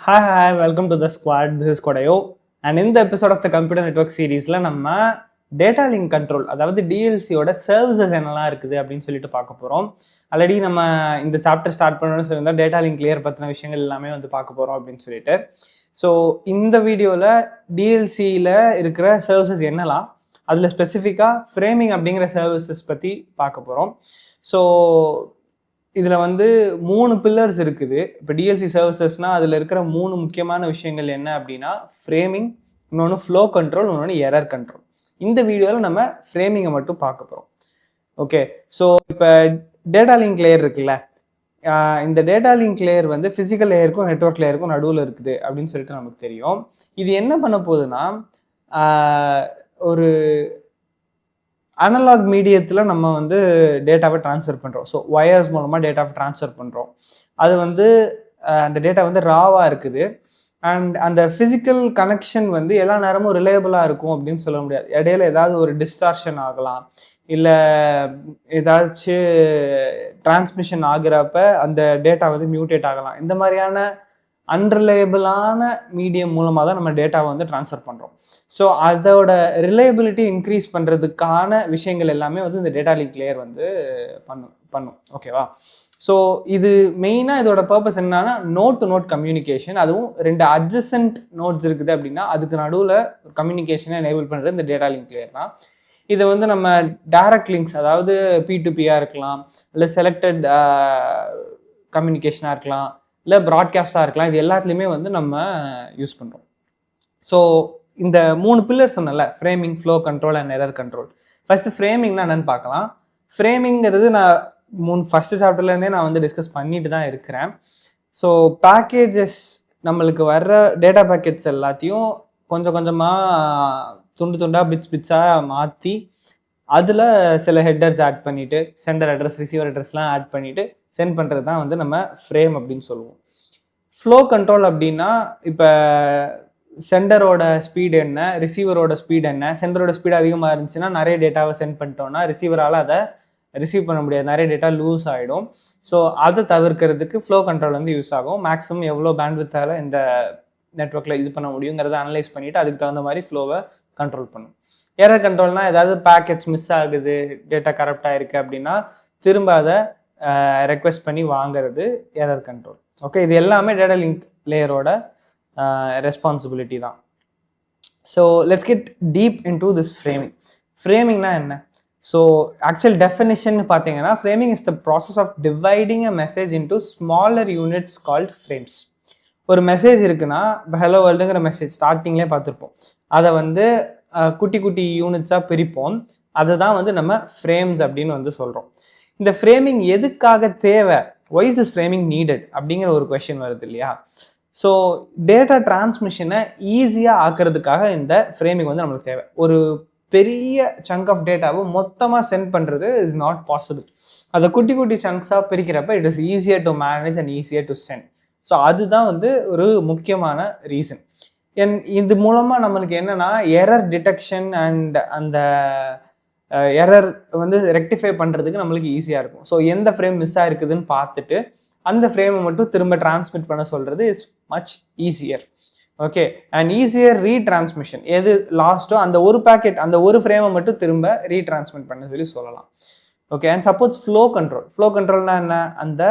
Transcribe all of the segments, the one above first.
Hi, welcome to the squad. This is Kodayo. And in the episode of the Computer Network series, நம்ம data link control அதாவது டிஎல்சியோட services என்னெல்லாம் இருக்குது அப்படின்னு சொல்லிட்டு பார்க்க போகிறோம். ஆல்ரெடி நம்ம இந்த சாப்டர் ஸ்டார்ட் பண்ணணும்னு சொல்லியிருந்தா டேட்டா லிங்க் கிளியர் பற்றின விஷயங்கள் எல்லாமே வந்து பார்க்க போகிறோம் அப்படின்னு சொல்லிட்டு. ஸோ இந்த வீடியோவில் டிஎல்சியில் இருக்கிற சர்வீசஸ் என்னெல்லாம், அதில் ஸ்பெசிஃபிக்காக ஃப்ரேமிங் அப்படிங்கிற சர்வீசஸ் பற்றி பார்க்க போகிறோம். ஸோ இதில் வந்து 3 பில்லர்ஸ் இருக்குது. இப்போ டிஎல்சி சர்வீசஸ்னால் அதில் இருக்கிற 3 முக்கியமான விஷயங்கள் என்ன அப்படின்னா ஃப்ரேமிங், இன்னொன்று ஃப்ளோ கண்ட்ரோல், இன்னொன்று எரர் கண்ட்ரோல். இந்த வீடியோவில் நம்ம ஃப்ரேமிங்கை மட்டும் பார்க்க போகிறோம். ஓகே, ஸோ இப்போ டேட்டா லிங்க் லேயர் இருக்குல்ல, இந்த டேட்டா லிங்க் லேயர் வந்து ஃபிசிக்கல் லேயருக்கும் நெட்வொர்க் லேயருக்கும் நடுவில் இருக்குது அப்படின்னு சொல்லிட்டு நமக்கு தெரியும். இது என்ன பண்ண போகுதுன்னா, ஒரு அனலாக் மீடியத்தில் நம்ம வந்து டேட்டாவை ட்ரான்ஸ்ஃபர் பண்ணுறோம். ஸோ ஒயர்ஸ் மூலமாக டேட்டாவை ட்ரான்ஸ்ஃபர் பண்ணுறோம். அது வந்து அந்த டேட்டா வந்து ராவாக இருக்குது. அண்ட் அந்த ஃபிசிக்கல் கனெக்ஷன் வந்து எல்லா நேரமும் ரிலையபிளாக இருக்கும் அப்படின்னு சொல்ல முடியாது. இடையில ஏதாவது ஒரு டிஸ்டார்ஷன் ஆகலாம், இல்லை ஏதாச்சும் டிரான்ஸ்மிஷன் ஆகிறப்ப அந்த டேட்டா வந்து மியூட்டேட் ஆகலாம். இந்த மாதிரியான அன்ரிலையபிளான மீடியம் மூலமாக தான் நம்ம டேட்டாவை வந்து ட்ரான்ஸ்ஃபர் பண்ணுறோம். ஸோ அதோட ரிலையபிலிட்டி இன்க்ரீஸ் பண்ணுறதுக்கான விஷயங்கள் எல்லாமே வந்து இந்த டேட்டா லிங்க் லேயர் வந்து பண்ணும். ஓகேவா? ஸோ இது மெயினாக இதோட பர்பஸ் என்னன்னா நோட் டு நோட் கம்யூனிகேஷன். அதுவும் 2 அட்ஜசன்ட் நோட்ஸ் இருக்குது அப்படின்னா அதுக்கு நடுவில் கம்யூனிகேஷனை எனேபிள் பண்ணுறது இந்த டேட்டா லிங்க் லேயர் தான். இதை வந்து நம்ம டைரக்ட் லிங்க்ஸ், அதாவது P2P-ஆக இருக்கலாம், இல்லை செலக்டட் கம்யூனிகேஷனாக இருக்கலாம், இல்லை ப்ராட்காஸ்டாக இருக்கலாம், இது எல்லாத்துலேயுமே வந்து நம்ம யூஸ் பண்ணுறோம். ஸோ இந்த 3 பில்லர் சொன்னல, framing, flow control and error control. First ஃப்ரேமிங்னா என்னன்னு பார்க்கலாம். ஃப்ரேமிங்கிறது நான் ஃபர்ஸ்ட் சாப்டர்லேருந்தே நான் வந்து டிஸ்கஸ் பண்ணிட்டு தான் இருக்கிறேன். ஸோ பேக்கேஜஸ், நம்மளுக்கு வர்ற டேட்டா பேக்கெட்ஸ் எல்லாத்தையும் கொஞ்சம் கொஞ்சமாக துண்டாக பிட்ஸாக மாற்றி அதில் சில ஹெட்டர்ஸ் ஆட் பண்ணிவிட்டு, சென்டர் அட்ரஸ், ரிசீவர் அட்ரஸ்லாம் ஆட் பண்ணிவிட்டு சென்ட் பண்ணுறது தான் வந்து நம்ம ஃப்ரேம் அப்படின்னு சொல்லுவோம். ஃப்ளோ கண்ட்ரோல் அப்படின்னா, இப்போ சென்டரோட ஸ்பீடு என்ன, ரிசீவரோட ஸ்பீடு என்ன, சென்டரோட ஸ்பீடு அதிகமாக இருந்துச்சுன்னா நிறைய டேட்டாவை சென்ட் பண்ணிட்டோம்னா ரிசீவரால் அதை ரிசீவ் பண்ண முடியாது, நிறைய டேட்டா லூஸ் ஆகிடும். ஸோ அதை தவிர்க்கிறதுக்கு ஃப்ளோ கண்ட்ரோல் வந்து யூஸ் ஆகும். மேக்ஸிமம் எவ்வளோ பேண்ட்வித்தால் இந்த நெட்வொர்க்கில் இது பண்ண முடியுங்கிறத அனலைஸ் பண்ணிவிட்டு அதுக்கு தகுந்த மாதிரி ஃப்ளோவை கண்ட்ரோல் பண்ணும். எரர் கண்ட்ரோல்னால் ஏதாவது பேக்கெட்ஸ் மிஸ் ஆகுது, டேட்டா கரப்டாக இருக்குது அப்படின்னா திரும்ப அதை ரெக்வெஸ்ட் பண்ணி வாங்கிறது எரர் கண்ட்ரோல். ஓகே, இது எல்லாமே டேட்டா லிங்க் லேயரோட ரெஸ்பான்சிபிலிட்டி தான். So let's get deep into this framing. ஃப்ரேமிங்னா என்ன? ஸோ ஆக்சுவல் டெஃபினிஷன் பார்த்தீங்கன்னா, framing is the process of dividing a message into smaller units called frames. ஒரு மெசேஜ் இருக்குன்னா, இப்போ ஹலோ வேர்ல்டுங்கிற மெசேஜ் ஸ்டார்டிங்லேயே பார்த்துருப்போம். அதை வந்து குட்டி குட்டி யூனிட்ஸாக பிரிப்போம். அதை தான் வந்து நம்ம ஃப்ரேம்ஸ் அப்படின்னு வந்து சொல்கிறோம். இந்த ஃப்ரேமிங் எதுக்காக தேவை? Why is this framing needed அப்படிங்கிற ஒரு கொஸ்டின் வருது இல்லையா? ஸோ டேட்டா டிரான்ஸ்மிஷனை ஈஸியாக ஆக்கிறதுக்காக இந்த ஃப்ரேமிங் வந்து நம்மளுக்கு தேவை. ஒரு பெரிய சங்க் ஆஃப் டேட்டாவை மொத்தமாக சென்ட் பண்ணுறது இஸ் நாட் பாசிபிள். அதை குட்டி குட்டி சங்க்ஸாக பிரிக்கிறப்ப it is easier to manage and easier to send. So அதுதான் வந்து ஒரு முக்கியமான ரீசன். இது மூலமாக நம்மளுக்கு என்னென்னா எரர் டிடெக்ஷன் அண்ட் அந்த எரர் வந்து ரெக்டிஃபை பண்ணுறதுக்கு நம்மளுக்கு ஈஸியாக இருக்கும். ஸோ எந்த ஃப்ரேம் மிஸ் ஆகிருக்குதுன்னு பார்த்துட்டு அந்த ஃப்ரேமை மட்டும் திரும்ப டிரான்ஸ்மிட் பண்ண சொல்கிறது is much easier. Okay, and easier retransmission. எது லாஸ்ட்டோ அந்த ஒரு பேக்கெட், அந்த ஒரு ஃப்ரேமை மட்டும் திரும்ப ரீட்ரான்ஸ்மிட் பண்ண சொல்லலாம். Okay, and suppose flow control. Flow கண்ட்ரோல்னா என்ன? அந்த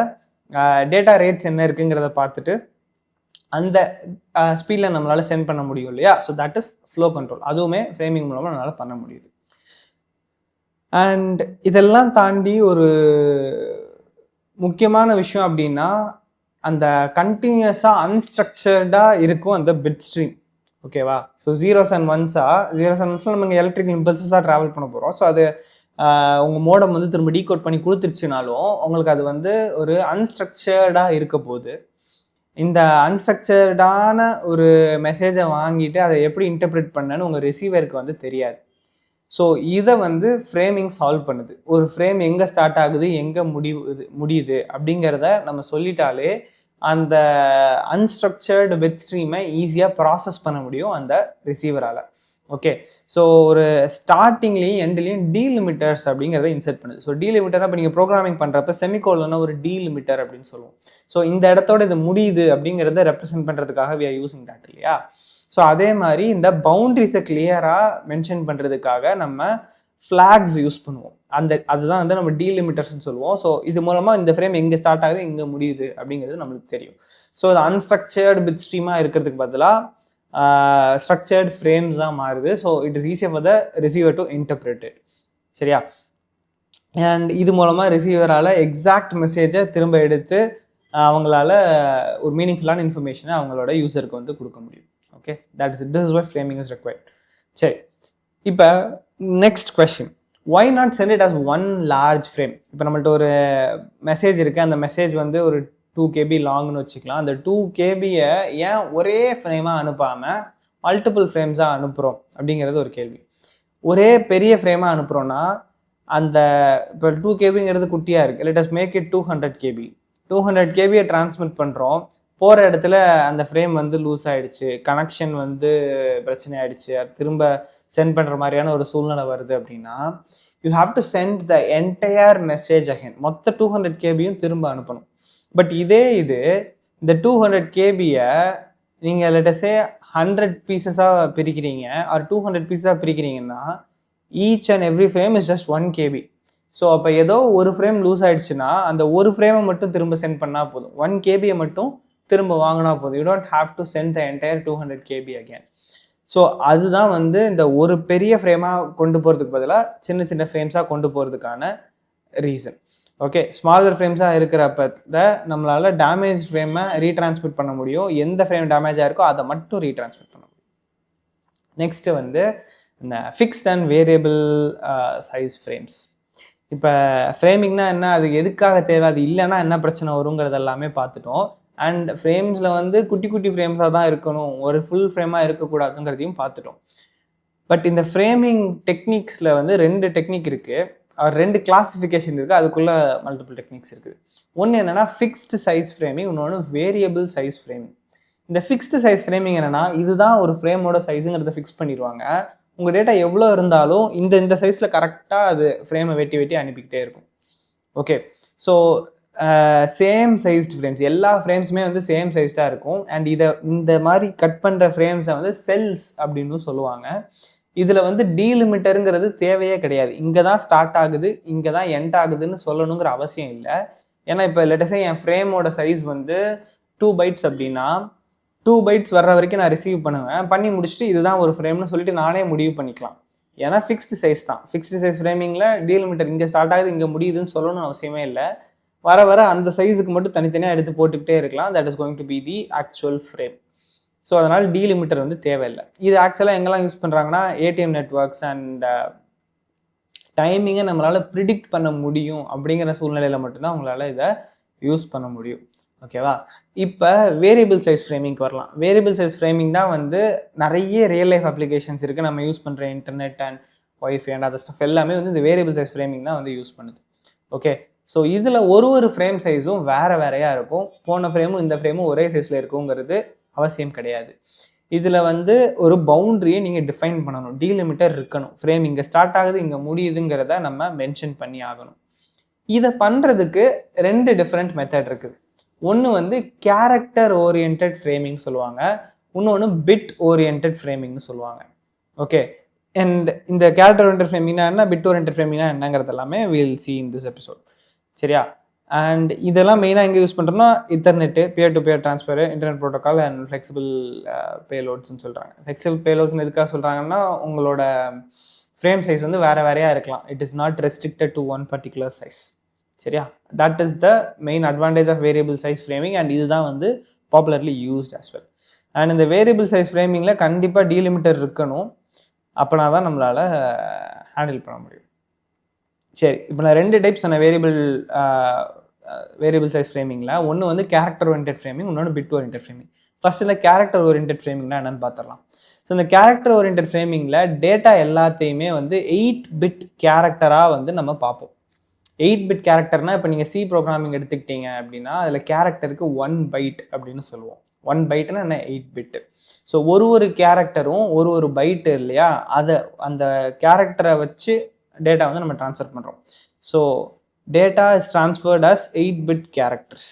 டேட்டா ரேட்ஸ் என்ன இருக்குங்கிறத பார்த்துட்டு அந்த ஸ்பீடில் நம்மளால் சென்ட் பண்ண முடியும் இல்லையா? So that is flow control. அதுவுமே ஃப்ரேமிங் மூலமாக நம்மளால் பண்ண முடியுது. அண்ட் இதெல்லாம் தாண்டி ஒரு முக்கியமான விஷயம் அப்படின்னா, அந்த கண்டினியூஸாக அன்ஸ்ட்ரக்சர்டாக இருக்கும் அந்த பிட் ஸ்ட்ரீம். ஓகேவா? ஸோ ஜீரோஸ் அண்ட் ஒன்ஸில் நம்ம இங்கே எலக்ட்ரிக் இம்பல்சஸாக ட்ராவல் பண்ண போகிறோம். ஸோ அது உங்கள் மோடம் வந்து திரும்ப டீகோட் பண்ணி கொடுத்துருச்சுனாலும் உங்களுக்கு அது வந்து ஒரு அன்ஸ்ட்ரக்சர்டாக இருக்க போகுது. இந்த அன்ஸ்ட்ரக்சர்டான ஒரு மெசேஜை வாங்கிட்டு அதை எப்படி இன்டர்பிரேட் பண்ணணும்னு உங்கள் ரிசீவருக்கு வந்து தெரியாது. ஸோ இதை வந்து ஃப்ரேமிங் சால்வ் பண்ணுது. ஒரு ஃப்ரேம் எங்கே ஸ்டார்ட் ஆகுது, எங்கே முடியுது அப்படிங்கிறத நம்ம சொல்லிட்டாலே அந்த அன்ஸ்ட்ரக்சர்டு பிட் ஸ்ட்ரீமை ஈஸியாக ப்ராசஸ் பண்ண முடியும் அந்த ரிசீவரால். ஓகே, ஸோ ஒரு ஸ்டார்டிங்லேயும் எண்ட்லேயும் டீலிமிட்டர்ஸ் அப்படிங்கிறத இன்செர்ட் பண்ணுது. ஸோ டீலிமிட்டர் இப்போ நீங்கள் ப்ரோக்ராமிங் பண்ணுறப்ப செமிகோலன்னா ஒரு டீலிமிட்டர் அப்படின்னு சொல்லுவோம். ஸோ இந்த இடத்தோட இது முடியுது அப்படிங்கிறத ரெப்ரசென்ட் பண்ணுறதுக்காக we are using that இல்லையா. ஸோ அதே மாதிரி இந்த பவுண்டரிஸை கிளியராக மென்ஷன் பண்ணுறதுக்காக நம்ம ஃப்ளாக்ஸ் யூஸ் பண்ணுவோம். அதுதான் வந்து நம்ம டீலிமிட்டர்ஸ்னு சொல்லுவோம். ஸோ இது மூலமாக இந்த ஃப்ரேம் எங்கே ஸ்டார்ட் ஆகுது இங்கே முடியுது அப்படிங்கிறது நம்மளுக்கு தெரியும். ஸோ அது அன்ஸ்ட்ரக்சர்டு பிட் ஸ்ட்ரீமாக இருக்கிறதுக்கு பதிலாக ஸ்ட்ரக்சர்டு ஃப்ரேம்ஸாக மாறுது. So it is easier for the receiver to interpret it. சரியா. அண்ட் இது மூலமாக ரிசீவரால் எக்ஸாக்ட் மெசேஜை திரும்ப எடுத்து அவங்களால ஒரு மீனிங்ஃபுல்லான இன்ஃபர்மேஷனை அவங்களோட யூசருக்கு வந்து கொடுக்க முடியும். Okay, this is why framing is required. சரி, இப்போ next question, why not send it as one large frame? இப்போ நம்மள்ட்ட ஒரு மெசேஜ் இருக்குது, அந்த மெசேஜ் வந்து ஒரு 2 KB லாங்னு வச்சுக்கலாம். அந்த 2 KBயை ஏன் ஒரே ஃப்ரேமாக அனுப்பாமல் மல்டிபிள் ஃப்ரேம்ஸாக அனுப்புகிறோம் அப்படிங்கிறது ஒரு கேள்வி. ஒரே பெரிய ஃப்ரேமாக அனுப்புகிறோன்னா அந்த இப்போ 2 KBங்கிறது குட்டியாக இருக்குது, let us make it 200 KB. 200 KBயை டிரான்ஸ்மிட் பண்ணுறோம், போகிற இடத்துல அந்த ஃப்ரேம் வந்து லூஸ் ஆகிடுச்சு, கனெக்ஷன் வந்து பிரச்சனை ஆகிடுச்சு, அது திரும்ப சென்ட் பண்ணுற மாதிரியான ஒரு சூழ்நிலை வருது அப்படின்னா you have to send the entire message again. மொத்த 200 KBயும் திரும்ப அனுப்பணும். பட் இது இந்த 200 KBயை நீங்கள் லெட்டஸே 100 பீசஸாக பிரிக்கிறீங்க ஆர் 200 பீஸாக பிரிக்கிறீங்கன்னா each and every frame is just 1 KB. So அப்போ ஏதோ ஒரு ஃப்ரேம் லூஸ் ஆயிடுச்சுன்னா அந்த ஒரு ஃப்ரேமை மட்டும் திரும்ப சென்ட் பண்ணால் போதும், 1 KBயை மட்டும் திரும்ப வாங்கினா போதும். You don't have to send the entire 200 KB again. So அதுதான் வந்து இந்த ஒரு பெரிய ஃப்ரேமாக கொண்டு போகிறதுக்கு பதிலாக சின்ன சின்ன ஃப்ரேம்ஸாக கொண்டு போகிறதுக்கான ரீசன். ஓகே, ஸ்மாலர் ஃப்ரேம்ஸாக இருக்கிறப்ப நம்மளால் டேமேஜ் ஃப்ரேமை ரீட்ரான்ஸ்மிட் பண்ண முடியும். எந்த ஃப்ரேம் டேமேஜாக இருக்கோ அதை மட்டும் ரீட்ரான்ஸ்மிட் பண்ண முடியும். நெக்ஸ்ட்டு வந்து இந்த fixed and variable size frames. இப்போ ஃப்ரேமிங்னா என்ன, அது எதுக்காக தேவை, அது இல்லைன்னா என்ன பிரச்சனை வருங்கிறது எல்லாமே பார்த்துட்டோம். அண்ட் ஃப்ரேம்ஸில் வந்து குட்டி குட்டி ஃப்ரேம்ஸாக தான் இருக்கணும், ஒரு ஃபுல் ஃப்ரேமாக இருக்கக்கூடாதுங்கிறதையும் பார்த்துட்டோம். பட் இந்த ஃப்ரேமிங் டெக்னிக்ஸில் வந்து 2 டெக்னிக் இருக்குது, 2 கிளாசிஃபிகேஷன் இருக்குது, அதுக்குள்ளே மல்டிபிள் டெக்னிக்ஸ் இருக்குது. ஒன்று என்னென்னா ஃபிக்ஸ்டு சைஸ் ஃப்ரேமிங், இன்னொன்று வேரியபிள் சைஸ் ஃப்ரேமிங். இந்த ஃபிக்ஸ்டு சைஸ் ஃப்ரேமிங் என்னென்னா இதுதான் ஒரு ஃப்ரேமோட சைஸுங்கிறத ஃபிக்ஸ் பண்ணிடுவாங்க. உங்கள் டேட்டா எவ்வளோ இருந்தாலும் இந்த சைஸில் கரெக்டாக அது ஃப்ரேமை வெட்டி அனுப்பிக்கிட்டே இருக்கும். Okay, so same sized frames, எல்லா ஃப்ரேம்ஸுமே வந்து சேம் சைஸ்டாக இருக்கும். அண்ட் இந்த மாதிரி கட் பண்ணுற ஃப்ரேம்ஸை வந்து செல்ஸ் அப்படின்னு சொல்லுவாங்க. இதில் வந்து டீலிமிட்டருங்கிறது தேவையே கிடையாது. இங்கே தான் ஸ்டார்ட் ஆகுது, இங்கே தான் எண்ட் ஆகுதுன்னு சொல்லணுங்கிற அவசியம் இல்லை. ஏன்னா இப்போ லெட்டஸே என் ஃப்ரேமோட சைஸ் வந்து 2 bytes அப்படின்னா 2 bytes வர்ற வரைக்கும் நான் ரிசீவ் பண்ணுவேன், பண்ணி முடிச்சுட்டு இதுதான் ஒரு ஃப்ரேம்னு சொல்லிட்டு நானே முடிவு பண்ணிக்கலாம். ஏன்னா ஃபிக்ஸ்டு சைஸ் தான். ஃபிக்ஸ்டு சைஸ் ஃப்ரேமிங்கில் டீலிமிட்டர் இங்கே ஸ்டார்ட் ஆகுது இங்கே முடியுதுன்னு சொல்லணும்னு அவசியமே இல்லை. வர அந்த சைஸுக்கு மட்டும் தனித்தனியாக எடுத்து போட்டுக்கிட்டே இருக்கலாம். That is going to be the actual frame. So அதனால் டீலிமிட்டர் வந்து தேவையில்லை. இது ஆக்சுவலாக எங்கெல்லாம் யூஸ் பண்ணுறாங்கன்னா ATM நெட்ஒர்க்ஸ் அண்ட் டைமிங்கை நம்மளால் ப்ரிடிக்ட் பண்ண முடியும் அப்படிங்கிற சூழ்நிலையில் மட்டும்தான் உங்களால் இதை யூஸ் பண்ண முடியும். ஓகேவா. இப்போ வேரியபிள் சைஸ் ஃப்ரேமிங்க்கு வரலாம். வேரியபிள் சைஸ் ஃப்ரேமிங் தான் வந்து நிறைய ரியல் லைஃப் அப்ளிகேஷன்ஸ் இருக்குது, நம்ம யூஸ் பண்ணுற internet and wifi and other stuff எல்லாமே வந்து இந்த வேரியபிள் சைஸ் ஃப்ரேமிங் தான் வந்து யூஸ் பண்ணுது. ஓகே, ஸோ இதில் ஒரு ஃப்ரேம் சைஸும் வேறையாக இருக்கும். போன ஃப்ரேமும் இந்த ஃப்ரேமும் ஒரே சைஸில் இருக்குங்கிறது அவசியம் கிடையாது. இதில் வந்து ஒரு பவுண்ட்ரியை நீங்கள் டிஃபைன் பண்ணணும், டீலிமிட்டர் இருக்கணும். ஃப்ரேம் இங்கே ஸ்டார்ட் ஆகுது இங்கே முடியுதுங்கிறத நம்ம மென்ஷன் பண்ணி ஆகணும். இதை பண்ணுறதுக்கு 2 டிஃப்ரெண்ட் மெத்தட் இருக்குது. ஒன்று வந்து கேரக்டர் ஓரியன்ட் ஃப்ரேமிங் சொல்லுவாங்க, இன்னொன்று பிட் ஓரியன்ட் ஃப்ரேமிங்னு சொல்லுவாங்க. ஓகே, அண்ட் இந்த கேரக்டர் ஓரியன்ட் ஃப்ரேமிங்னா என்ன, பிட் ஓரியன்ட் ஃப்ரேமிங்னா என்னங்கிறது எல்லாமே will see in this episode. சரியா. அண்ட் இதெல்லாம் மெயினாக எங்கே யூஸ் பண்ணுறோம்னா internet, peer to peer transfer, internet protocol and flexible பேலோட்ஸ்ன்னு சொல்கிறாங்க. ஃப்ளெக்சிபிள் பேலோட்ஸ்னு எதுக்காக சொல்கிறாங்கன்னா உங்களோட ஃப்ரேம் சைஸ் வந்து வேறையாக இருக்கலாம். It is not restricted to one particular size. சரியா. That is the main advantage of variable size framing and இதுதான் வந்து popularly used as well. And இந்த வேரியபிள் சைஸ் ஃப்ரேமிங்கில் கண்டிப்பாக டீலிமிட்டர் இருக்கணும், அப்போனா தான் நம்மளால் ஹேண்டில் பண்ண முடியும். சரி, இப்போ நான் 2 டைப்ஸ் சொன்ன வேரியபிள் சைஸ் ஃப்ரேமிங்கில். ஒன்று வந்து கேரக்டர் ஓரியன்ட் ஃப்ரேமிங், இன்னொன்று பிட் ஓரியன்ட் ஃப்ரேமிங். ஃபர்ஸ்ட் இந்த கேரக்டர் ஓரியன்ட் ஃப்ரேமிங்னா என்னன்னு பார்த்துடலாம். ஸோ இந்த கேரக்டர் ஓரியன்ட் ஃப்ரேமிங்கில் டேட்டா எல்லாத்தையுமே வந்து 8 பிட் கேரக்டராக வந்து நம்ம பார்ப்போம். 8 பிட் கேரக்டர்னா இப்போ நீங்கள் சி ப்ரோக்ராமிங் எடுத்துக்கிட்டீங்க அப்படின்னா அதில் கேரக்டருக்கு 1 byte அப்படின்னு சொல்லுவோம். 1 பைட்னா என்ன 8 பிட்டு. ஸோ ஒரு கேரக்டரும் ஒரு பைட்டு இல்லையா, அதை அந்த கேரக்டரை வச்சு டேட்டா வந்து நம்ம ட்ரான்ஸ்ஃபர் பண்ணுறோம். So data is transferred as 8 bit characters.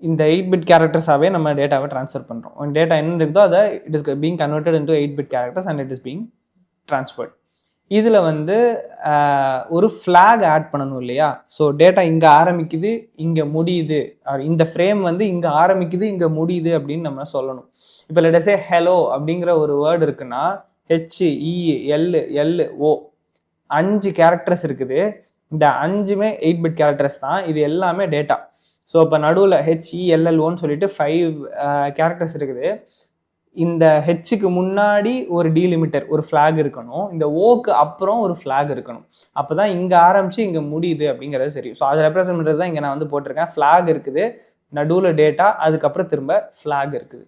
இந்த 8 பிட் கேரக்டர்ஸாகவே நம்ம டேட்டாவை ட்ரான்ஸ்ஃபர் பண்ணுறோம். டேட்டா என்ன இருக்குதோ அதை it is being converted into 8 bit characters and it is being transferred. இதில் வந்து ஒரு ஃப்ளாக் ஆட் பண்ணணும் இல்லையா. ஸோ டேட்டா இங்கே ஆரம்பிக்குது இங்கே முடியுது, இந்த ஃப்ரேம் வந்து இங்கே ஆரம்பிக்குது இங்கே முடியுது அப்படின்னு நம்ம சொல்லணும். இப்போ லெட் அஸ் சே ஹெலோ அப்படிங்கிற ஒரு வேர்டு இருக்குன்னா HELLO 5 கேரக்டர்ஸ் இருக்குது. இந்த 5மே 8 பிட் கேரக்டர்ஸ் தான். இது எல்லாமே டேட்டா. ஸோ இப்போ நடுவில் HELLOன்னு சொல்லிட்டு 5 கேரக்டர்ஸ் இருக்குது. இந்த ஹெச்சுக்கு முன்னாடி ஒரு டீலிமிட்டர் ஒரு ஃப்ளாக் இருக்கணும், இந்த ஓக்கு அப்புறம் ஒரு ஃப்ளாக் இருக்கணும். அப்போ தான் இங்கே ஆரம்பிச்சு இங்கே முடியுது அப்படிங்கிறது சரி. ஸோ அதை ரெப்ரசென்ட் பண்ணுறது தான் இங்கே நான் வந்து போட்டிருக்கேன். ஃப்ளாக் இருக்குது, நடுவில் டேட்டா, அதுக்கப்புறம் திரும்ப ஃப்ளாக் இருக்குது.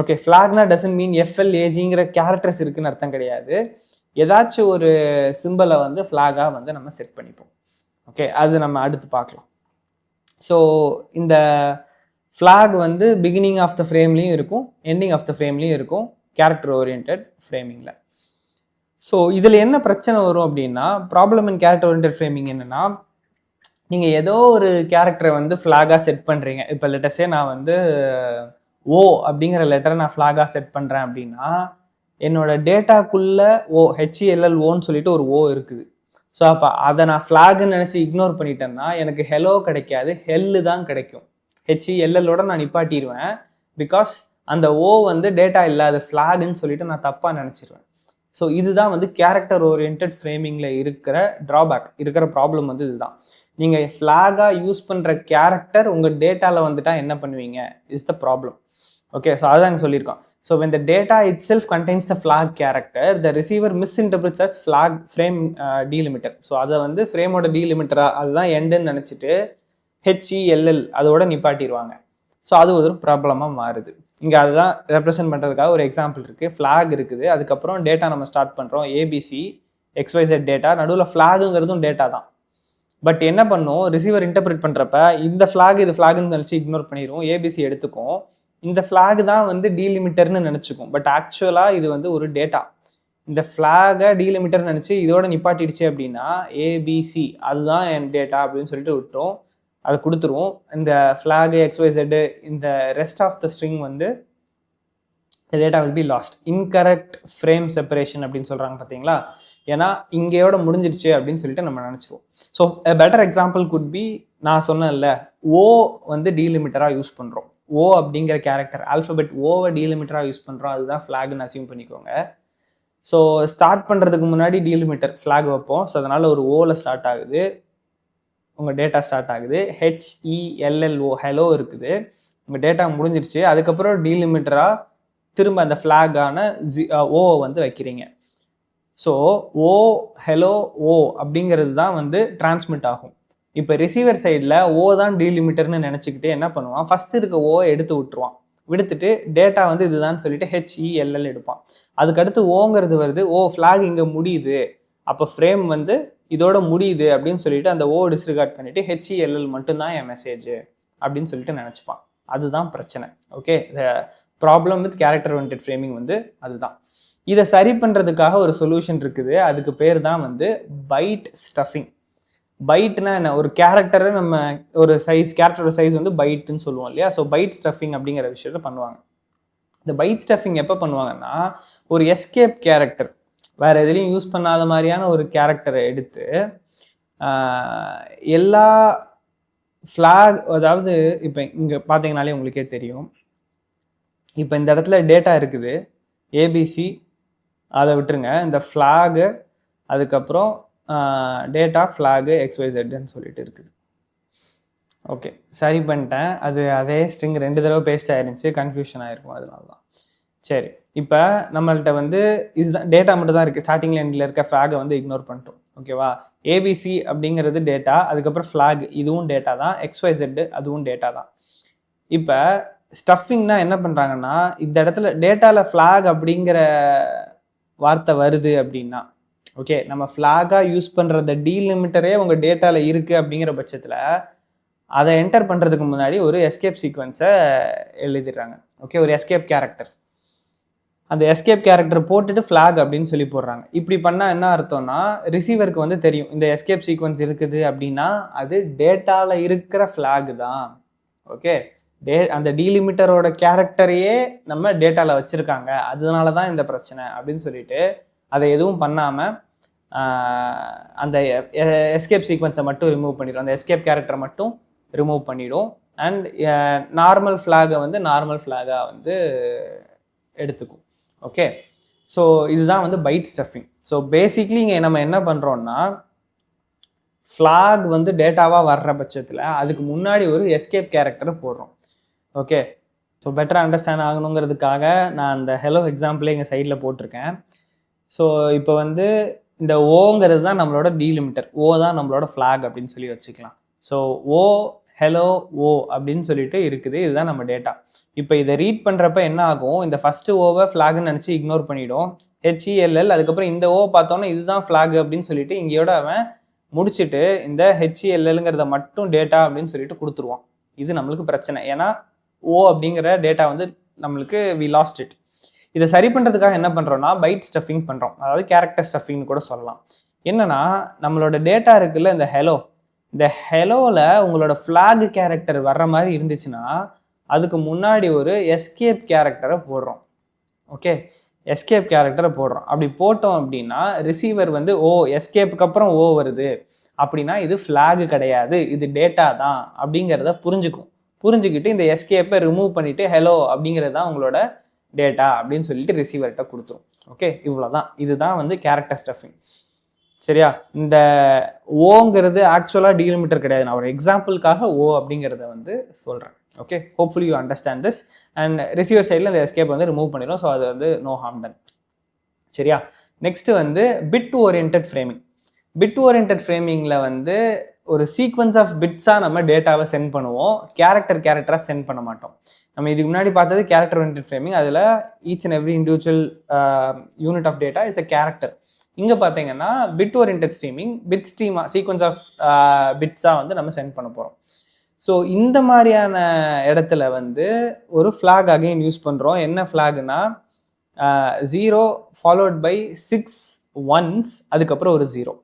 ஓகே, ஃப்ளாக்னா டசன்ட் மீன் FLAGங்கிற கேரக்டர்ஸ் இருக்குன்னு அர்த்தம் கிடையாது. ஏதாச்சும் ஒரு சிம்பிளை வந்து ஃப்ளாகாக வந்து நம்ம செட் பண்ணிப்போம். ஓகே, அது நம்ம அடுத்து பார்க்கலாம். ஸோ இந்த ஃப்ளாக் வந்து பிகினிங் ஆஃப் த ஃப்ரேம்லேயும் இருக்கும், எண்டிங் ஆஃப் த ஃப்ரேம்லேயும் இருக்கும் கேரக்டர் ஓரியன்ட் ஃப்ரேமிங்கில். ஸோ இதில் என்ன பிரச்சனை வரும் அப்படின்னா, problem in character orient framing என்னென்னா, நீங்கள் ஏதோ ஒரு கேரக்டரை வந்து ஃப்ளாகாக செட் பண்ணுறீங்க. இப்போ லெட்டஸே நான் வந்து O அப்படிங்கிற லெட்டரை நான் ஃப்ளாகாக செட் பண்ணுறேன் அப்படின்னா, என்னோட டேட்டாக்குள்ளே HELLOன்னு சொல்லிட்டு ஒரு O இருக்குது. ஸோ அப்போ அதை நான் ஃப்ளாகுன்னு நினச்சி இக்னோர் பண்ணிட்டேன்னா எனக்கு ஹெலோ கிடைக்காது, ஹெல்லு தான் கிடைக்கும். HELLOட நான் நிப்பாட்டிடுவேன். பிகாஸ் அந்த O வந்து டேட்டா இல்லாத ஃப்ளாகுன்னு சொல்லிட்டு நான் தப்பாக நினச்சிருவேன். ஸோ இதுதான் வந்து கேரக்டர் ஓரியன்ட் ஃப்ரேமிங்கில் இருக்கிற ட்ராபேக், இருக்கிற ப்ராப்ளம் வந்து இதுதான். நீங்கள் ஃப்ளாகாக யூஸ் பண்ணுற கேரக்டர் உங்கள் டேட்டாவில் வந்துட்டா என்ன பண்ணுவீங்க is the problem. Okay, so அதுதான் அங்கே சொல்லியிருக்கோம். So when the data itself contains the flag character, the receiver misinterprets as flag frame delimiter. So அதை வந்து ஃப்ரேமோட டீலிமிட்டரா அதுதான் எண்டுன்னு நினச்சிட்டு HELL அதோட நிப்பாட்டிடுவாங்க. ஸோ அது ஒரு ப்ராப்ளமாக மாறுது. இங்கே அதுதான் ரெப்ரசென்ட் பண்ணுறதுக்காக ஒரு எக்ஸாம்பிள் இருக்குது. ஃப்ளாக் இருக்குது, அதுக்கப்புறம் டேட்டா நம்ம ஸ்டார்ட் பண்ணுறோம், ABC XYZ டேட்டா, நடுவில் ஃப்ளாகுங்கிறதும் டேட்டா தான். பட் என்ன பண்ணும், ரிசீவர் இன்டர்பிரேட் பண்ணுறப்ப இந்த ஃப்ளாக் இது ஃப்ளாகுன்னு நினச்சி இக்னோர் பண்ணிடுவோம், ABC எடுத்துக்கும், இந்த ஃப்ளாக் தான் வந்து டீலிமிட்டர்னு நினச்சிக்கும். பட் ஆக்சுவலாக இது வந்து ஒரு டேட்டா. இந்த ஃப்ளாகை டீலிமிட்டர்னு நினச்சி இதோட நிப்பாட்டிடுச்சு அப்படின்னா ABC அதுதான் என் டேட்டா அப்படின்னு சொல்லிட்டு விட்டோம், அதை கொடுத்துருவோம். இந்த ஃப்ளாகு XYZ இந்த ரெஸ்ட் ஆஃப் த ஸ்ட்ரிங் வந்து the data will be lost. Incorrect frame separation அப்படின்னு சொல்கிறாங்க பார்த்தீங்களா. ஏன்னா இங்கேயோட முடிஞ்சிருச்சு அப்படின்னு சொல்லிட்டு நம்ம நினச்சிருவோம். So a better example could be, நான் சொன்னேன்ல O வந்து டீலிமிட்டராக யூஸ் பண்ணுறோம். O அப்படிங்கிற கேரக்டர் ஆல்ஃபபெட் ஓவை டீலிமிட்டராக யூஸ் பண்ணுறோம், அதுதான் ஃப்ளாக்னு அசியூம் பண்ணிக்கோங்க. ஸோ ஸ்டார்ட் பண்ணுறதுக்கு முன்னாடி டீலிமிட்டர் ஃப்ளாக் வைப்போம். ஸோ அதனால் ஒரு ஓவில் ஸ்டார்ட் ஆகுது, உங்கள் டேட்டா ஸ்டார்ட் ஆகுது. HELLO ஹெலோ இருக்குது, உங்கள் டேட்டா முடிஞ்சிருச்சு. அதுக்கப்புறம் டீலிமிட்டராக திரும்ப அந்த ஃப்ளாகான ஓவை வந்து வைக்கிறீங்க. ஸோ ஓ ஹெலோ ஓ அப்படிங்கிறது தான் வந்து டிரான்ஸ்மிட் ஆகும். இப்போ ரிசீவர் சைடில் ஓ தான் டீலிமிட்டர்னு நினச்சிக்கிட்டு என்ன பண்ணுவான், ஃபஸ்ட் இருக்க ஓவை எடுத்து விட்டுருவான், விடுத்துட்டு டேட்டா வந்து இதுதான் சொல்லிட்டு HELL எடுப்பான். அதுக்கடுத்து ஓங்கிறது வருது, ஓ ஃப்ளாக் இங்கே முடியுது, அப்போ ஃப்ரேம் வந்து இதோட முடியுது அப்படின்னு சொல்லிட்டு அந்த ஓ டிஸ்ரிகார்ட் பண்ணிட்டு HELL மட்டும்தான் என் மெசேஜ் அப்படின்னு சொல்லிட்டு நினச்சிப்பான். அதுதான் பிரச்சனை. Okay, problem with character oriented framing வந்து அதுதான். இதை சரி பண்ணுறதுக்காக ஒரு சொல்யூஷன் இருக்குது, அதுக்கு பேர் தான் வந்து பைட் ஸ்டஃபிங். பைட்னா என்ன, ஒரு கேரக்டரை நம்ம ஒரு சைஸ், கேரக்டரோட சைஸ் வந்து பைட்டுன்னு சொல்லுவோம் இல்லையா. ஸோ பைட் ஸ்டஃபிங் அப்படிங்கிற விஷயத்த பண்ணுவாங்க. இந்த பைட் ஸ்டஃபிங் எப்போ பண்ணுவாங்கன்னா, ஒரு எஸ்கேப் கேரக்டர் வேற எதுலையும் யூஸ் பண்ணாத மாதிரியான ஒரு கேரக்டரை எடுத்து எல்லா ஃப்ளாக், அதாவது இப்போ இங்கே பார்த்தீங்கனாலே உங்களுக்கே தெரியும், இப்போ இந்த இடத்துல டேட்டா இருக்குது ABC, அதை விட்டுருங்க, இந்த ஃப்ளாகு அதுக்கப்புறம் டேட்டா ஃப்ளாகு XYZன்னு சொல்லிட்டு இருக்குது. ஓகே, சரி பண்ணிட்டேன். அது அதே ஸ்ட்ரிங் 2 தடவை பேஸ்ட் ஆயிருந்துச்சு, கன்ஃபியூஷன் ஆயிருக்கும், அதனால தான். சரி, இப்போ நம்மள்கிட்ட வந்து இதுதான் டேட்டா மட்டும் தான் இருக்குது, ஸ்டார்டிங்கில் எண்டில் இருக்க ஃப்ளாகை வந்து இக்னோர் பண்ணிட்டோம். ஓகேவா, ABC அப்படிங்கிறது டேட்டா, அதுக்கப்புறம் ஃப்ளாக் இதுவும் டேட்டா தான், XYZ அதுவும் டேட்டா தான். இப்போ ஸ்டஃபிங்னா என்ன பண்ணுறாங்கன்னா, இந்த இடத்துல டேட்டாவில் ஃப்ளாக் அப்படிங்கிற வார்த்தை வருது அப்படின்னா, ஓகே, நம்ம ஃப்ளாகாக யூஸ் பண்ணுற டீலிமிட்டரே உங்கள் டேட்டாவில் இருக்குது அப்படிங்கிற பட்சத்தில் அதை என்டர் பண்ணுறதுக்கு முன்னாடி ஒரு எஸ்கேப் சீக்வன்ஸை எழுதிடுறாங்க. ஓகே, ஒரு எஸ்கேப் கேரக்டர். அந்த எஸ்கேப் கேரக்டர் போட்டுட்டு ஃப்ளாக் அப்படின்னு சொல்லி போடுறாங்க. இப்படி பண்ணால் என்ன அர்த்தம்னா, ரிசீவருக்கு வந்து தெரியும் இந்த எஸ்கேப் சீக்வன்ஸ் இருக்குது அப்படின்னா அது டேட்டாவில் இருக்கிற ஃப்ளாக் தான். ஓகே, அந்த டீலிமிட்டரோட கேரக்டரையே நம்ம டேட்டாவில் வச்சுருக்காங்க, அதனால தான் இந்த பிரச்சனை அப்படின்னு சொல்லிட்டு அதை எதுவும் பண்ணாமல் அந்த எஸ்கேப் சீக்வன்ஸை மட்டும் ரிமூவ் பண்ணிடும், அந்த எஸ்கேப் கேரக்டரை மட்டும் ரிமூவ் பண்ணிடும். அண்ட் நார்மல் ஃப்ளாகை வந்து நார்மல் ஃப்ளாகாக வந்து எடுத்துக்கும். ஓகே, ஸோ இதுதான் வந்து பைட் ஸ்டஃபிங். ஸோ பேசிக்லி இங்கே நம்ம என்ன பண்ணுறோம்னா, ஃப்ளாக் வந்து டேட்டாவாக வர்ற பட்சத்தில் அதுக்கு முன்னாடி ஒரு எஸ்கேப் கேரக்டரை போடுறோம். ஓகே, ஸோ பெட்டராக அண்டர்ஸ்டாண்ட் ஆகணுங்கிறதுக்காக நான் அந்த ஹெலோ எக்ஸாம்பிளே எங்கள் சைடில் போட்டிருக்கேன். ஸோ இப்போ வந்து இந்த ஓங்கிறது தான் நம்மளோட டீலிமிட்டர், ஓ தான் நம்மளோட ஃப்ளாக் அப்படின்னு சொல்லி வச்சுக்கலாம். ஸோ ஓ ஹெலோ ஓ அப்படின்னு சொல்லிட்டு இருக்குது, இதுதான் நம்ம டேட்டா. இப்போ இதை ரீட் பண்ணுறப்ப என்ன ஆகும், இந்த ஃபஸ்ட்டு ஓவை ஃப்ளாக்னு நினச்சி இக்னோர் பண்ணிவிடும், ஹெச்இஎல்எல், அதுக்கப்புறம் இந்த ஓ பார்த்தோன்னா இதுதான் ஃப்ளாக் அப்படின்னு சொல்லிட்டு இங்கேயோட அவன் முடிச்சுட்டு இந்த ஹெச்இஎல்எல்ங்கிறத மட்டும் டேட்டா அப்படின்னு சொல்லிட்டு கொடுத்துருவான். இது நம்மளுக்கு பிரச்சனை, ஏன்னா ஓ அப்படிங்கிற டேட்டா வந்து நம்மளுக்கு வி லாஸ்ட் இட். இதை சரி பண்ணுறதுக்காக என்ன பண்ணுறோம்னா பைட் ஸ்டஃபிங் பண்ணுறோம், அதாவது கேரக்டர் ஸ்டஃபிங்னு கூட சொல்லலாம். என்னன்னா நம்மளோட டேட்டா இருக்குல்ல, இந்த ஹெலோ, இந்த ஹெலோவில் உங்களோட ஃப்ளாக் கேரக்டர் வர்ற மாதிரி இருந்துச்சுன்னா அதுக்கு முன்னாடி ஒரு எஸ்கேப் கேரக்டரை போடுறோம். ஓகே, எஸ்கேப் கேரக்டரை போடுறோம். அப்படி போட்டோம் அப்படின்னா ரிசீவர் வந்து ஓ எஸ்கேப்புக்கு அப்புறம் ஓ வருது அப்படின்னா இது ஃப்ளாக் கிடையாது, இது டேட்டா தான் அப்படிங்கிறத புரிஞ்சுக்கிட்டு இந்த எஸ்கேப்பை ரிமூவ் பண்ணிட்டு ஹெலோ அப்படிங்கிறது தான் உங்களோட டேட்டா அப்படின்னு சொல்லிட்டு ரிசீவர்கிட்ட கொடுத்துரும். ஓகே, இவ்வளோதான். இதுதான் வந்து கேரக்டர் ஸ்டஃபிங். சரியா? இந்த ஓங்கிறது ஆக்சுவலாக டீலிமிட்டர் கிடையாது, நான் ஒரு எக்ஸாம்பிளுக்காக ஓ அப்படிங்கிறத வந்து சொல்கிறேன். Okay, hopefully you understand this. And receiver சைடில் இந்த எஸ்கேப் வந்து ரிமூவ் பண்ணிடும், ஸோ அது வந்து நோ ஹார்ம் டன். சரியா? நெக்ஸ்ட் வந்து bit orient framing. Bit orient ஃப்ரேமிங்கில் வந்து ஒரு சீக்வன்ஸ் ஆஃப் பிட்ஸாக நம்ம டேட்டாவை சென்ட் பண்ணுவோம், கேரக்டராக சென்ட் பண்ண மாட்டோம். நம்ம இதுக்கு முன்னாடி பார்த்தது கேரக்டர் ஓரியன்ட் ஃப்ரேமிங், அதில் each and every individual unit of data is a character. இங்கே பார்த்தீங்கன்னா பிட் ஓரியன்ட் ஸ்ட்ரீமிங், பிட் ஸ்ட்ரீமா சீக்வன்ஸ் ஆஃப் பிட்ஸாக வந்து நம்ம சென்ட் பண்ண போகிறோம். ஸோ இந்த மாதிரியான இடத்துல வந்து ஒரு ஃப்ளாக் அகைன் யூஸ் பண்ணுறோம். என்ன ஃப்ளாக்னா 0 ஃபாலோட் பை 6 1s, அதுக்கப்புறம் ஒரு 0.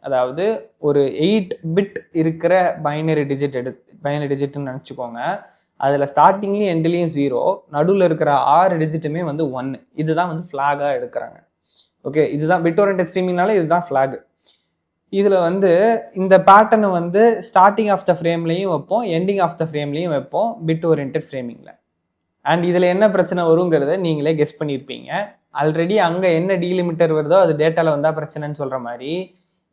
அதாவது ஒரு 8 பிட் இருக்கிற பைனரி டிஜிட்னு நினச்சிக்கோங்க. அதில் ஸ்டார்டிங்லேயும் எண்ட்லேயும் 0, நடுவில் இருக்கிற 6 டிஜிட்டுமே வந்து 1. இதுதான் வந்து ஃப்ளாகாக எடுக்கிறாங்க. ஓகே, இதுதான் பிட் ஓரியன்ட் ஸ்ட்ரீமிங்னால இதுதான் ஃப்ளாக். இதில் வந்து இந்த பேட்டர்னை வந்து ஸ்டார்டிங் ஆஃப் த ஃப்ரேம்லையும் வைப்போம், எண்டிங் ஆஃப் த ஃப்ரேம்லையும் வைப்போம் பிட் ஓரியன்ட் ஃப்ரேமிங்கில். அண்ட் இதில் என்ன பிரச்சனை வருங்கிறத நீங்களே கெஸ் பண்ணியிருப்பீங்க. ஆல்ரெடி அங்கே என்ன டீலிமிட்டர் வருதோ அது டேட்டாவில் வந்தால் பிரச்சனைன்னு சொல்கிற மாதிரி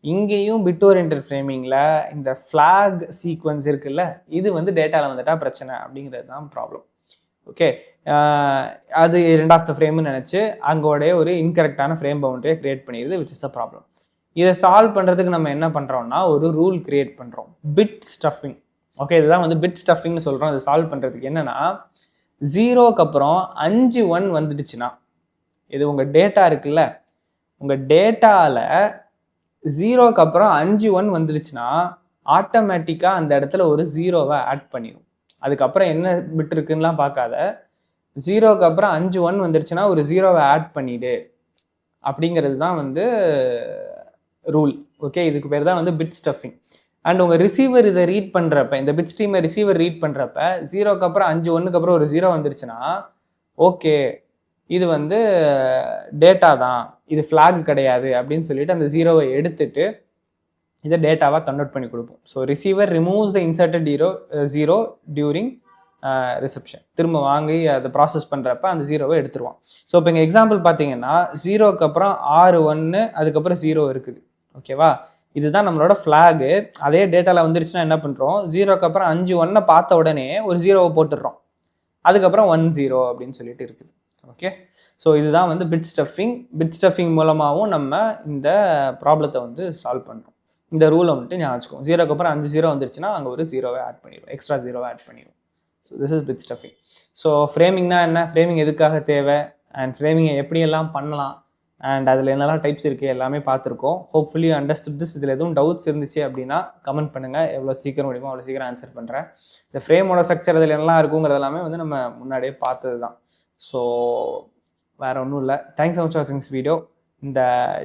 இங்கேயும் பிட் ஓரியன்ட் ஃப்ரேமிங்கில் இந்த ஃப்ளாக் சீக்வன்ஸ் இருக்குல்ல, இது வந்து டேட்டாவில் வந்துட்டா பிரச்சனை அப்படிங்கிறது தான் ப்ராப்ளம். ஓகே, அது எண்ட் ஆஃப் த ஃப்ரேம்னு நினச்சி அங்கோடைய ஒரு இன்கரெக்டான ஃப்ரேம் பவுண்டரியை கிரியேட் பண்ணிடுது, விச் இஸ் அ ப்ராப்ளம். இதை சால்வ் பண்ணுறதுக்கு நம்ம என்ன பண்ணுறோம்னா ஒரு ரூல் கிரியேட் பண்ணுறோம், பிட் ஸ்டஃபிங். ஓகே, இதுதான் வந்து பிட் ஸ்டஃபிங்னு சொல்கிறோம். இதை சால்வ் பண்ணுறதுக்கு என்னென்னா 0க்கு அப்புறம் 5 1 வந்துடுச்சுன்னா, இது உங்கள் டேட்டா இருக்குல்ல, உங்கள் டேட்டாவில் 0க்கு அப்புறம் 5 1 வந்துடுச்சுன்னா ஆட்டோமேட்டிக்காக அந்த இடத்துல ஒரு 0வை ஆட் பண்ணிடும். அதுக்கப்புறம் என்ன பிட் இருக்குன்னுலாம் பார்க்காத, 0க்கு அப்புறம் 5 1 வந்துடுச்சுன்னா ஒரு 0வை ஆட் பண்ணிடு அப்படிங்கிறது தான் வந்து ரூல். ஓகே, இதுக்கு பேர் தான் வந்து பிட் ஸ்டஃபிங். அண்ட் உங்கள் ரிசீவர் இதை ரீட் பண்ணுறப்ப, இந்த பிட் ஸ்ட்ரீமை ரிசீவர் ரீட் பண்ணுறப்ப 0க்கு அப்புறம் 5 1க்கு அப்புறம் ஒரு 0 வந்துருச்சுன்னா ஓகே இது வந்து டேட்டா தான், இது ஃப்ளாக் கிடையாது அப்படின்னு சொல்லிட்டு அந்த 0வை எடுத்துட்டு இதை டேட்டாவாக கன்வெர்ட் பண்ணி கொடுப்போம். ஸோ ரிசீவர் ரிமூவ்ஸ் த இன்சர்ட்டட் 0 டியூரிங் ரிசப்ஷன். திரும்ப வாங்கி அதை ப்ராசஸ் பண்ணுறப்ப அந்த 0வை எடுத்துருவான். ஸோ இப்போ இங்கே எக்ஸாம்பிள் பார்த்தீங்கன்னா 0க்கு அப்புறம் 6 1 அதுக்கப்புறம் 0 இருக்குது. ஓகேவா, இதுதான் நம்மளோட ஃப்ளாகு. அதே டேட்டாவில் வந்துருச்சுன்னா என்ன பண்ணுறோம், 0க்கு அப்புறம் 5 1 பார்த்த உடனே ஒரு 0வை போட்டுடுறோம், அதுக்கப்புறம் 1 0 அப்படின்னு சொல்லிட்டு இருக்குது. ஓகே, ஸோ இதுதான் வந்து பிட் ஸ்டஃபிங். பிட் ஸ்டஃபிங் மூலமாகவும் நம்ம இந்த ப்ராப்ளத்தை வந்து சால்வ் பண்ணுறோம். இந்த ரூலை வந்துட்டு ஞாபகம் வச்சுக்கோங்க, 0க்கு அப்புறம் 5 0 வந்துருச்சுன்னா அங்கே ஒரு 0வை ஆட் பண்ணிடுவோம், எக்ஸ்ட்ரா 0வை ஆட் பண்ணிடுவோம். So this is bit stuffing. So ஃப்ரேமிங்னா என்ன, ஃப்ரேமிங் எதுக்காக தேவை, அண்ட் ஃப்ரேமிங்கை எப்படியெல்லாம் பண்ணலாம், அண்ட் அதில் என்னெல்லாம் டைப்ஸ் இருக்குது எல்லாமே பார்த்துருக்கோம். Hopefully understood this. இதில் எதுவும் டவுட்ஸ் இருந்துச்சு அப்படின்னா கமெண்ட் பண்ணுங்கள். எவ்வளோ சீக்கிரம் முடியுமோ அவ்வளோ சீக்கிரம் ஆன்சர் பண்ணுறேன். இந்த ஃப்ரேமோட ஸ்ட்ரக்சர் அதில் என்னெல்லாம் இருக்குங்கிறது எல்லாமே வந்து நம்ம முன்னாடியே பார்த்தது தான். ஸோ வேறு ஒன்றும் இல்லை. தேங்க்ஸ் ஃபார் வாட்சிங் திஸ் வீடியோ. இந்த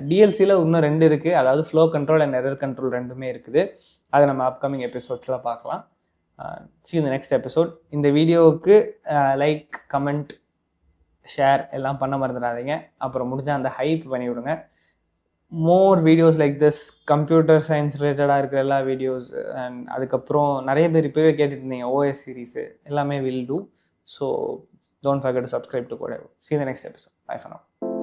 டிஎல்சியில் இன்னும் 2 இருக்குது. அதாவது flow control and error control 2மே இருக்குது. அதை நம்ம அப்கமிங் எபிசோட்ஸில் பார்க்கலாம். see you in the next episode. இந்த வீடியோவுக்கு லைக், கமெண்ட், ஷேர் எல்லாம் பண்ண மறந்துடாதீங்க. அப்புறம் முடிஞ்சால் அந்த ஹைப் பண்ணி விடுங்க. More videos like this, computer science ரிலேட்டடாக இருக்கிற எல்லா வீடியோஸ் அண்ட் அதுக்கப்புறம் நிறைய பேர் இப்போவே கேட்டுட்டு இருந்தீங்க ஓஎஸ் சீரீஸு எல்லாமே will do. So don't forget to subscribe to Codevo. See you in the next episode. Bye for now.